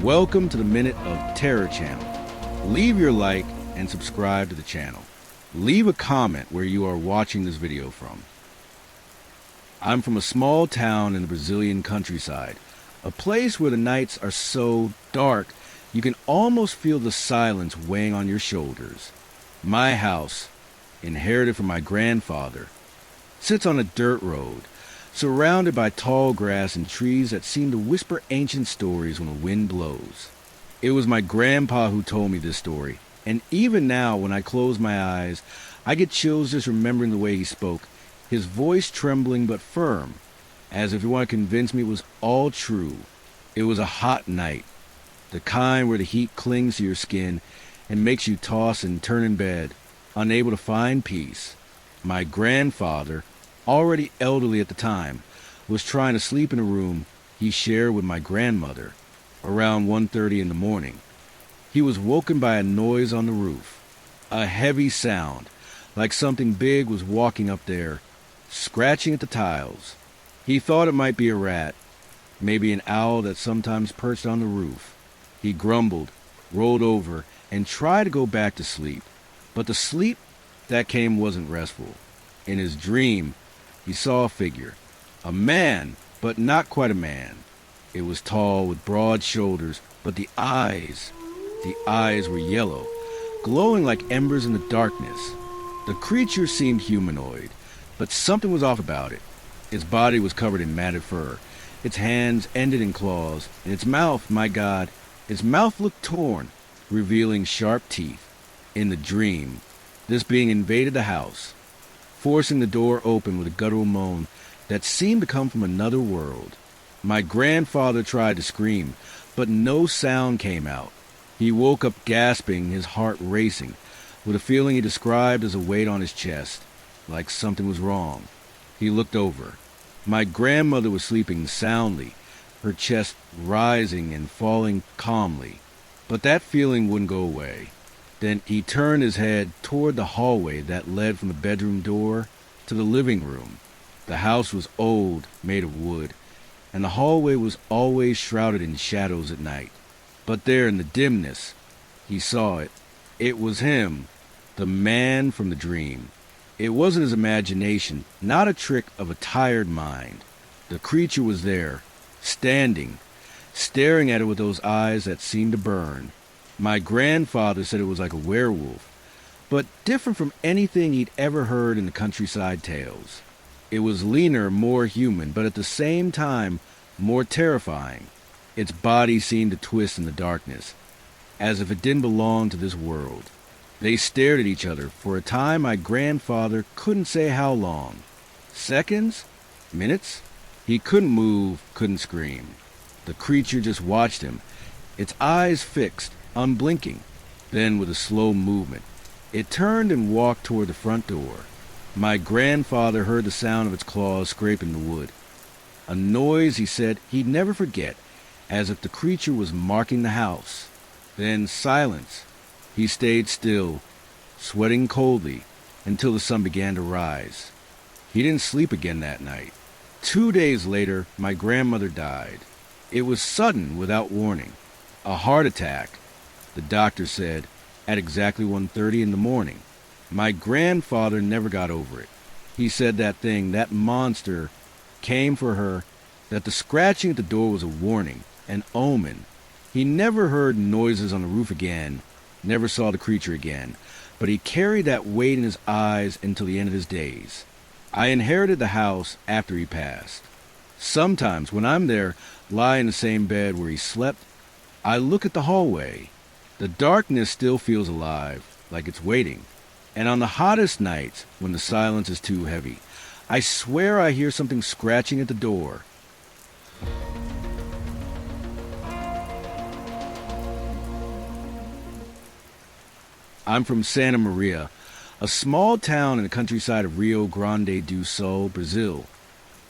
Welcome to the Minute of Terror channel. Leave your like and subscribe to the channel. Leave a comment where you are watching this video from. I'm from a small town in the Brazilian countryside, a place where the nights are so dark you can almost feel the silence weighing on your shoulders. My house, inherited from my grandfather, sits on a dirt road, surrounded by tall grass and trees that seem to whisper ancient stories when the wind blows. It was my grandpa who told me this story, and even now when I close my eyes, I get chills just remembering the way he spoke, his voice trembling but firm, as if he wanted to convince me it was all true. It was a hot night, the kind where the heat clings to your skin and makes you toss and turn in bed, unable to find peace. My grandfather, already elderly at the time, was trying to sleep in a room he shared with my grandmother around 1:30 in the morning. He was woken by a noise on the roof, a heavy sound, like something big was walking up there, scratching at the tiles. He thought it might be a rat, maybe an owl that sometimes perched on the roof. He grumbled, rolled over, and tried to go back to sleep, but the sleep that came wasn't restful. In his dream, he saw a figure, a man, but not quite a man. It was tall with broad shoulders, but the eyes were yellow, glowing like embers in the darkness. The creature seemed humanoid, but something was off about it. Its body was covered in matted fur. Its hands ended in claws, and its mouth, my God, its mouth looked torn, revealing sharp teeth. In the dream, this being invaded the house, forcing the door open with a guttural moan that seemed to come from another world. My grandfather tried to scream, but no sound came out. He woke up gasping, his heart racing, with a feeling he described as a weight on his chest, like something was wrong. He looked over. My grandmother was sleeping soundly, her chest rising and falling calmly, but that feeling wouldn't go away. Then he turned his head toward the hallway that led from the bedroom door to the living room. The house was old, made of wood, and the hallway was always shrouded in shadows at night. But there in the dimness, he saw it. It was him, the man from the dream. It wasn't his imagination, not a trick of a tired mind. The creature was there, standing, staring at it with those eyes that seemed to burn. My grandfather said it was like a werewolf, but different from anything he'd ever heard in the countryside tales. It was leaner, more human, but at the same time, more terrifying. Its body seemed to twist in the darkness, as if it didn't belong to this world. They stared at each other for a time my grandfather couldn't say how long. Seconds? Minutes? He couldn't move, couldn't scream. The creature just watched him, its eyes fixed, unblinking. Then, with a slow movement, it turned and walked toward the front door. My grandfather heard the sound of its claws scraping the wood, a noise he said he'd never forget, as if the creature was marking the house. Then silence. He stayed still, sweating coldly, until the sun began to rise. He didn't sleep again that night. 2 days later, my grandmother died. It was sudden, without warning. A heart attack, the doctor said, at exactly 1:30 in the morning. My grandfather never got over it. He said that monster, came for her, that the scratching at the door was a warning, an omen. He never heard noises on the roof again, never saw the creature again, but he carried that weight in his eyes until the end of his days. I inherited the house after he passed. Sometimes when I'm there, lie in the same bed where he slept, I look at the hallway. The darkness still feels alive, like it's waiting. And on the hottest nights, when the silence is too heavy, I swear I hear something scratching at the door. I'm from Santa Maria, a small town in the countryside of Rio Grande do Sul, Brazil,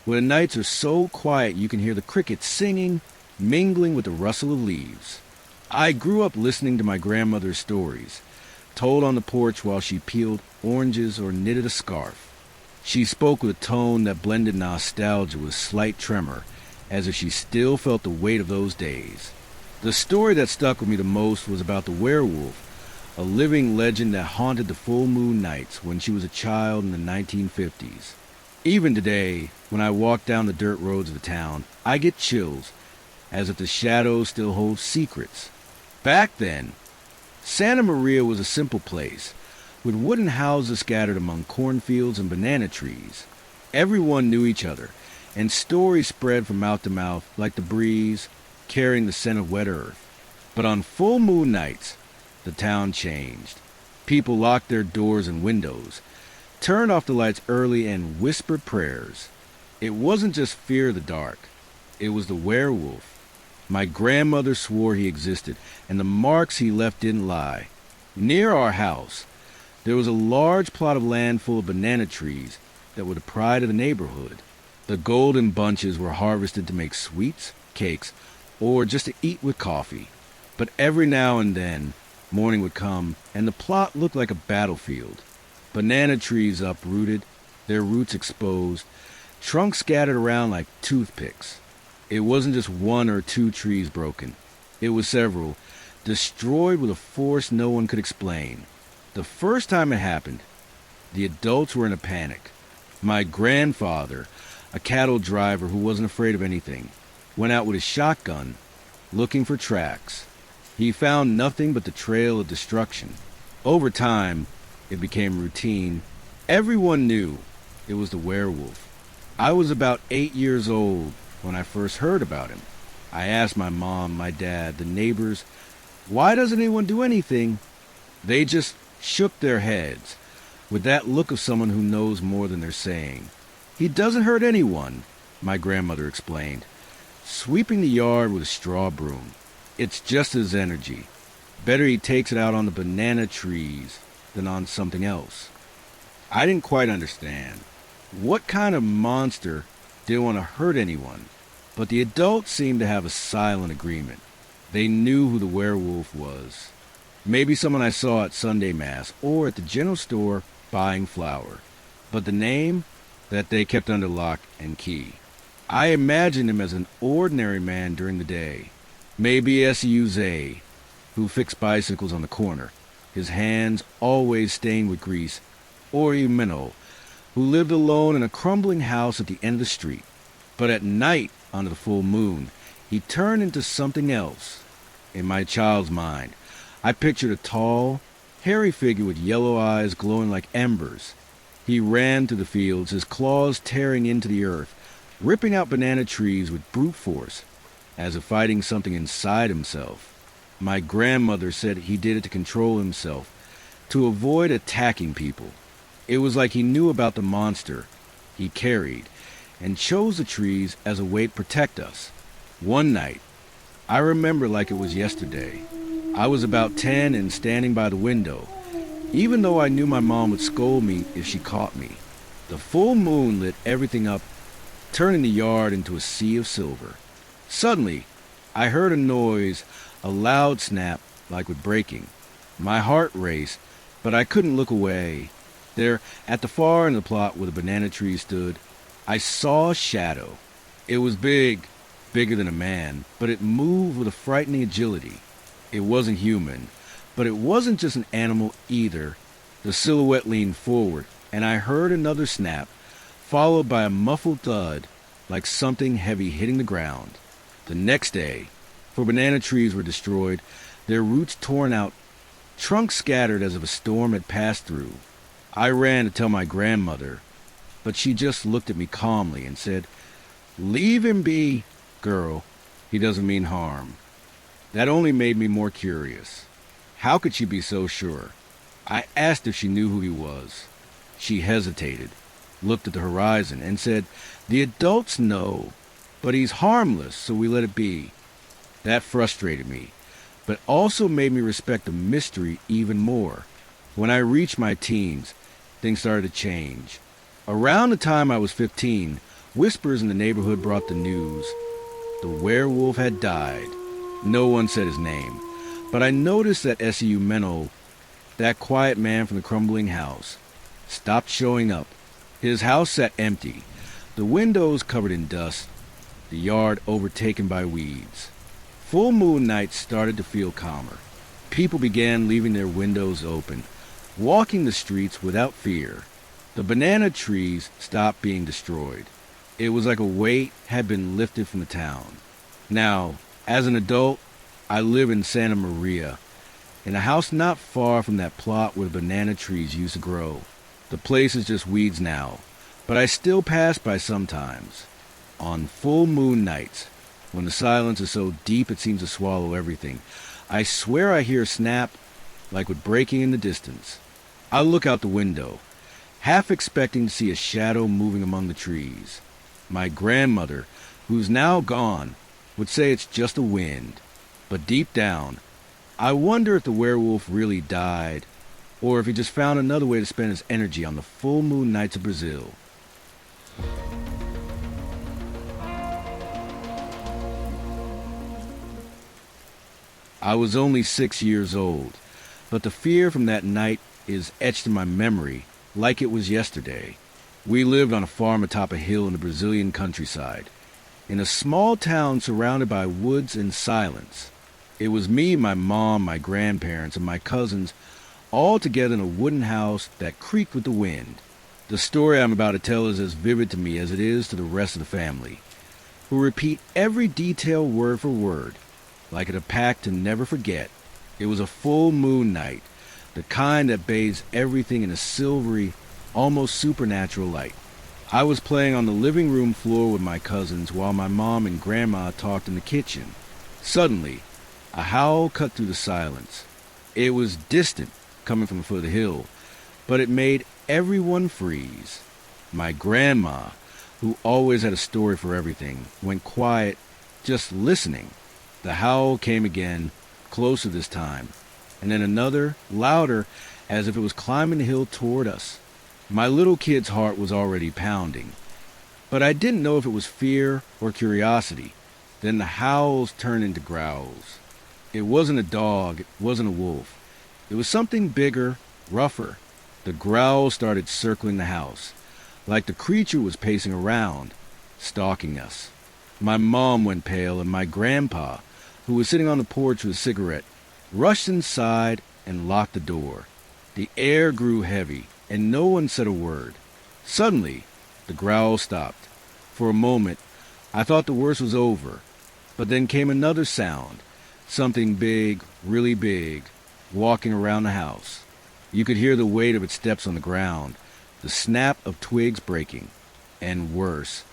where the nights are so quiet you can hear the crickets singing, mingling with the rustle of leaves. I grew up listening to my grandmother's stories, told on the porch while she peeled oranges or knitted a scarf. She spoke with a tone that blended nostalgia with slight tremor, as if she still felt the weight of those days. The story that stuck with me the most was about the werewolf, a living legend that haunted the full moon nights when she was a child in the 1950s. Even today, when I walk down the dirt roads of the town, I get chills, as if the shadows still hold secrets. Back then, Santa Maria was a simple place, with wooden houses scattered among cornfields and banana trees. Everyone knew each other, and stories spread from mouth to mouth like the breeze, carrying the scent of wet earth. But on full moon nights, the town changed. People locked their doors and windows, turned off the lights early, and whispered prayers. It wasn't just fear of the dark. It was the werewolf. My grandmother swore he existed, and the marks he left didn't lie. Near our house, there was a large plot of land full of banana trees that were the pride of the neighborhood. The golden bunches were harvested to make sweets, cakes, or just to eat with coffee. But every now and then, morning would come, and the plot looked like a battlefield. Banana trees uprooted, their roots exposed, trunks scattered around like toothpicks. It wasn't just one or two trees broken. It was several, destroyed with a force no one could explain. The first time it happened, the adults were in a panic. My grandfather, a cattle driver who wasn't afraid of anything, went out with his shotgun, looking for tracks. He found nothing but the trail of destruction. Over time, it became routine. Everyone knew it was the werewolf. I was about 8 years old when I first heard about him. I asked my mom, my dad, the neighbors, why doesn't anyone do anything? They just shook their heads, with that look of someone who knows more than they're saying. He doesn't hurt anyone, my grandmother explained, sweeping the yard with a straw broom. It's just his energy. Better he takes it out on the banana trees than on something else. I didn't quite understand. What kind of monster didn't want to hurt anyone? But the adults seemed to have a silent agreement. They knew who the werewolf was. Maybe someone I saw at Sunday Mass or at the general store buying flour. But the name, that they kept under lock and key. I imagined him as an ordinary man during the day. Maybe S.U.Z., who fixed bicycles on the corner, his hands always stained with grease, or humanoid, who lived alone in a crumbling house at the end of the street. But at night, under the full moon, he turned into something else. In my child's mind, I pictured a tall, hairy figure with yellow eyes glowing like embers. He ran through the fields, his claws tearing into the earth, ripping out banana trees with brute force, as if fighting something inside himself. My grandmother said he did it to control himself, to avoid attacking people. It was like he knew about the monster he carried, and chose the trees as a way to protect us. One night, I remember like it was yesterday. I was about 10 and standing by the window, even though I knew my mom would scold me if she caught me. The full moon lit everything up, turning the yard into a sea of silver. Suddenly, I heard a noise, a loud snap like with breaking. My heart raced, but I couldn't look away. There, at the far end of the plot where the banana tree stood, I saw a shadow. It was big, bigger than a man, but it moved with a frightening agility. It wasn't human, but it wasn't just an animal either. The silhouette leaned forward, and I heard another snap, followed by a muffled thud, like something heavy hitting the ground. The next day, for banana trees were destroyed, their roots torn out, trunks scattered as if a storm had passed through. I ran to tell my grandmother, but she just looked at me calmly and said, "Leave him be, girl. He doesn't mean harm." That only made me more curious. How could she be so sure? I asked if she knew who he was. She hesitated, looked at the horizon, and said, "The adults know, but he's harmless, so we let it be." That frustrated me, but also made me respect the mystery even more. When I reached my teens, things started to change. Around the time I was 15, whispers in the neighborhood brought the news. The werewolf had died. No one said his name, but I noticed that S.U. Menno, that quiet man from the crumbling house, stopped showing up. His house sat empty, the windows covered in dust, the yard overtaken by weeds. full moon nights started to feel calmer. People began leaving their windows open, walking the streets without fear. The banana trees stopped being destroyed. It was like a weight had been lifted from the town. Now, as an adult, I live in Santa Maria, in a house not far from that plot where banana trees used to grow. The place is just weeds now, but I still pass by sometimes. On full moon nights, when the silence is so deep it seems to swallow everything, I swear I hear a snap like with breaking in the distance. I look out the window, half expecting to see a shadow moving among the trees. My grandmother, who's now gone, would say it's just a wind. But deep down, I wonder if the werewolf really died, or if he just found another way to spend his energy on the full moon nights of Brazil. I was only 6 years old, but the fear from that night is etched in my memory like it was yesterday. We lived on a farm atop a hill in the Brazilian countryside, in a small town surrounded by woods and silence. It was me, my mom, my grandparents, and my cousins, all together in a wooden house that creaked with the wind. The story I'm about to tell is as vivid to me as it is to the rest of the family, who repeat every detail word for word, like it a pact to never forget. It was a full moon night, the kind that bathes everything in a silvery, almost supernatural light. I was playing on the living room floor with my cousins while my mom and grandma talked in the kitchen. Suddenly, a howl cut through the silence. It was distant, coming from the foot of the hill, but it made everyone freeze. My grandma, who always had a story for everything, went quiet, just listening. The howl came again, closer this time, and then another, louder, as if it was climbing the hill toward us. My little kid's heart was already pounding, but I didn't know if it was fear or curiosity. Then the howls turned into growls. It wasn't a dog, it wasn't a wolf. It was something bigger, rougher. The growls started circling the house, like the creature was pacing around, stalking us. My mom went pale, and my grandpa, who was sitting on the porch with a cigarette, rushed inside and locked the door. The air grew heavy, and no one said a word. Suddenly, the growl stopped. For a moment, I thought the worst was over, but then came another sound, something big, really big, walking around the house. You could hear the weight of its steps on the ground, the snap of twigs breaking, and worse,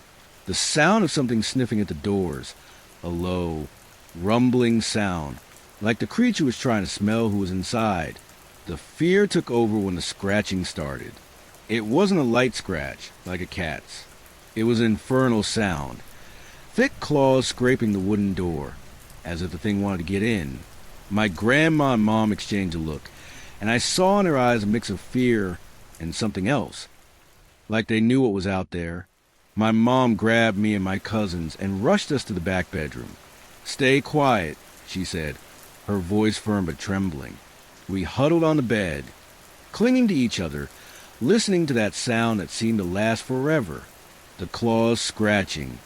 the sound of something sniffing at the doors, a low, rumbling sound, like the creature was trying to smell who was inside. The fear took over when the scratching started. It wasn't a light scratch, like a cat's. It was an infernal sound, thick claws scraping the wooden door, as if the thing wanted to get in. My grandma and mom exchanged a look, and I saw in their eyes a mix of fear and something else, like they knew what was out there. My mom grabbed me and my cousins and rushed us to the back bedroom. "Stay quiet," she said, her voice firm but trembling. We huddled on the bed, clinging to each other, listening to that sound that seemed to last forever. The claws scratching,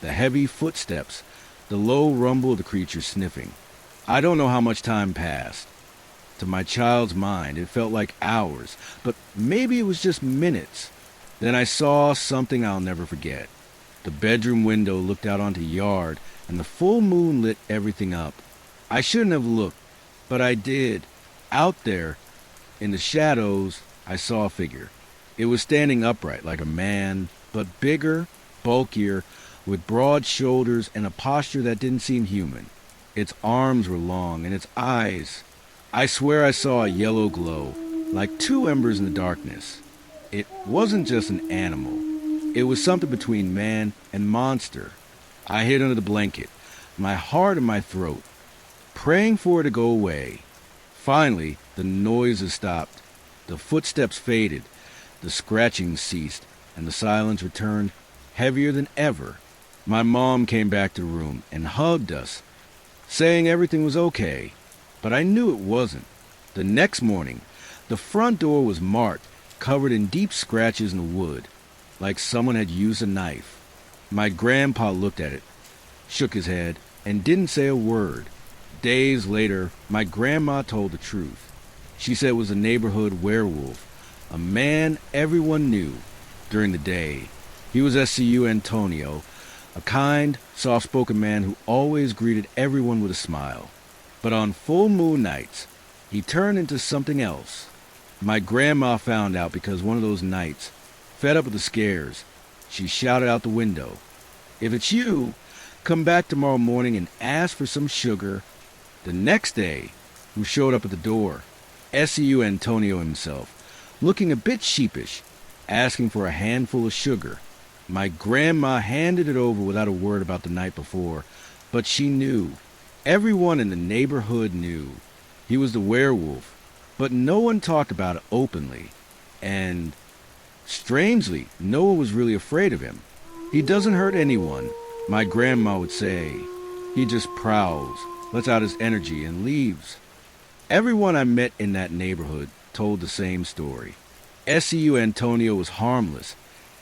the heavy footsteps, the low rumble of the creature sniffing. I don't know how much time passed. To my child's mind, it felt like hours, but maybe it was just minutes. Then I saw something I'll never forget. The bedroom window looked out onto the yard, and the full moon lit everything up. I shouldn't have looked, but I did. Out there, in the shadows, I saw a figure. It was standing upright like a man, but bigger, bulkier, with broad shoulders and a posture that didn't seem human. Its arms were long, and its eyes, I swear I saw a yellow glow, like two embers in the darkness. It wasn't just an animal. It was something between man and monster. I hid under the blanket, my heart in my throat, praying for it to go away. Finally, the noises stopped. The footsteps faded, the scratching ceased, and the silence returned, heavier than ever. My mom came back to the room and hugged us, saying everything was okay, but I knew it wasn't. The next morning, the front door was marked, covered in deep scratches in the wood, like someone had used a knife. My grandpa looked at it, shook his head. and didn't say a word. Days later, my grandma told the truth. She said it was a neighborhood werewolf, a man everyone knew. During the day, he was SCU Antonio, a kind, soft-spoken man who always greeted everyone with a smile. But on full moon nights, he turned into something else. My grandma found out because one of those nights, fed up with the scares, she shouted out the window, "If it's you, come back tomorrow morning and ask for some sugar." The next day, who showed up at the door? SCU Antonio himself, looking a bit sheepish, asking for a handful of sugar. My grandma handed it over without a word about the night before, but she knew. Everyone in the neighborhood knew. He was the werewolf, but no one talked about it openly. And, strangely, no one was really afraid of him. He doesn't hurt anyone, my grandma would say. He just prowls, lets out his energy, and leaves. Everyone I met in that neighborhood told the same story. SCU Antonio was harmless,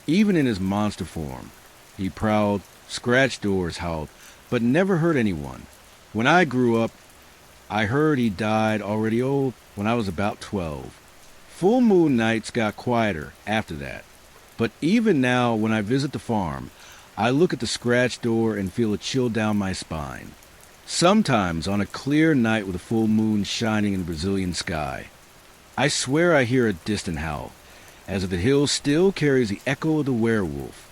even in his monster form. He prowled, scratched doors, howled, but never hurt anyone. When I grew up, I heard he died already old when I was about 12. Full moon nights got quieter after that. But even now, when I visit the farm, I look at the scratched door and feel a chill down my spine. Sometimes, on a clear night with a full moon shining in the Brazilian sky, I swear I hear a distant howl, as if the hill still carries the echo of the werewolf.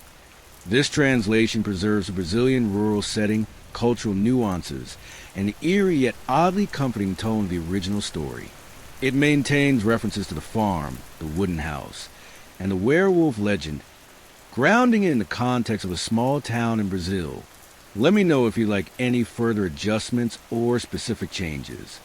This translation preserves the Brazilian rural setting, cultural nuances, and the eerie yet oddly comforting tone of the original story. It maintains references to the farm, the wooden house, and the werewolf legend, grounding it in the context of a small town in Brazil. Let me know if you'd like any further adjustments or specific changes.